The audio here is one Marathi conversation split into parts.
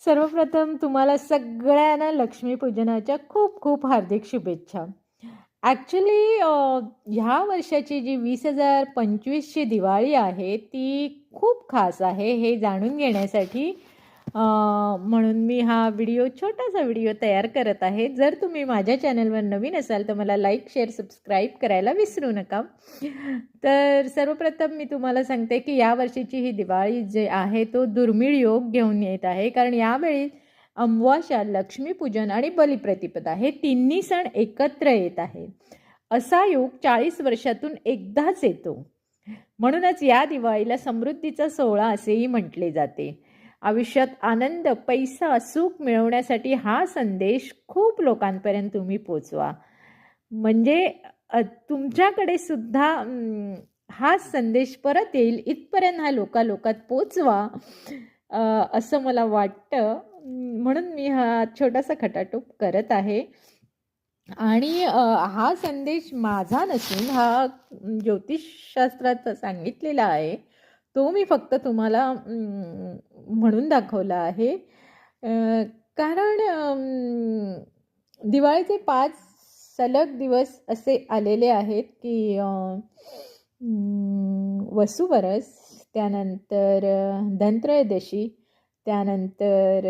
सर्वप्रथम तुम्हाला सगळ्यांना लक्ष्मीपूजनाच्या खूप खूप हार्दिक शुभेच्छा. ॲक्चुअली ह्या वर्षाची जी 2025ची दिवाळी आहे, ती खूप खास आहे हे जाणून घेण्यासाठी म्हणून मी हा छोटासा व्हिडिओ तयार करत आहे. जर तुम्ही माझ्या चॅनलवर नवीन असाल तर मला लाईक, शेअर, सबस्क्राईब करायला विसरू नका. तर सर्वप्रथम मी तुम्हाला सांगते की या वर्षीची ही दिवाळी जे आहे तो दुर्मिळ योग घेऊन येत आहे. कारण यावेळी अमावास्या, लक्ष्मीपूजन आणि बलिप्रतिपदा हे तिन्ही सण एकत्र येत आहेत. असा योग 40 वर्षातून एकदाच येतो. म्हणूनच या दिवाळीला समृद्धीचा सोहळा असेही म्हटले जाते. आयुष्यात आनंद, पैसा, सुख मिळवण्यासाठी हा संदेश खूप लोकांपर्यंत तुम्ही पोचवा. म्हणजे तुमच्याकडे सुद्धा हा संदेश परत येईल इथपर्यंत हा लोकात पोचवा असं मला वाटतं. म्हणून मी हा छोटासा खटाटोप करत आहे. आणि हा संदेश माझा नसून हा ज्योतिषशास्त्रात सांगितलेला आहे. तो मी फक्त तुम्हाला म्हणून दाखवला आहे. कारण दिवाळीचे 5 सलग दिवस असे आलेले आहेत की वसुबरस, त्यानंतर धनत्रयोदशी, त्यानंतर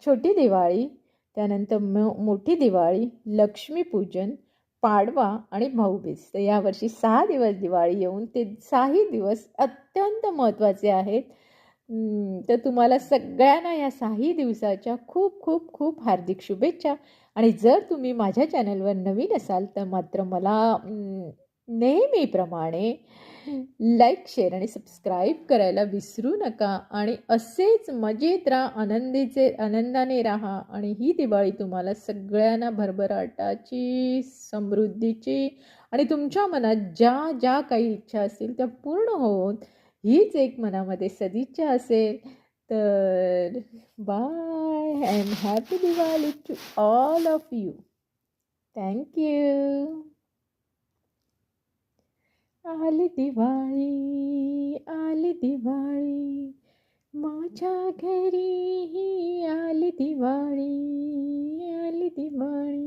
छोटी दिवाळी, त्यानंतर मोठी दिवाळी, लक्ष्मीपूजन, पाडवा आणि भाऊबीज. तर यावर्षी 6 दिवस दिवाळी येऊन ते 6ही दिवस अत्यंत महत्त्वाचे आहेत. तर तुम्हाला सगळ्यांना या 6ही दिवसाच्या खूप खूप खूप हार्दिक शुभेच्छा. आणि जर तुम्ही माझ्या चॅनलवर नवीन असाल तर मात्र मला नेहमीप्रमाणे लाईक, शेअर आणि सबस्क्राईब करायला विसरू नका. आणि असेच मजेत राहा, आनंदाने राहा. आणि ही दिवाळी तुम्हाला सगळ्यांना भरभराटाची, समृद्धीची आणि तुमच्या मनात ज्या ज्या काही इच्छा असतील त्या पूर्ण होत हीच एक मनामध्ये सदिच्छा असेल. तर bye and happy Diwali to all of you. Thank you. आली दिवाळी, आली दिवाळी, माझ्या घरी ही आली दिवाळी, आली दिवाळी.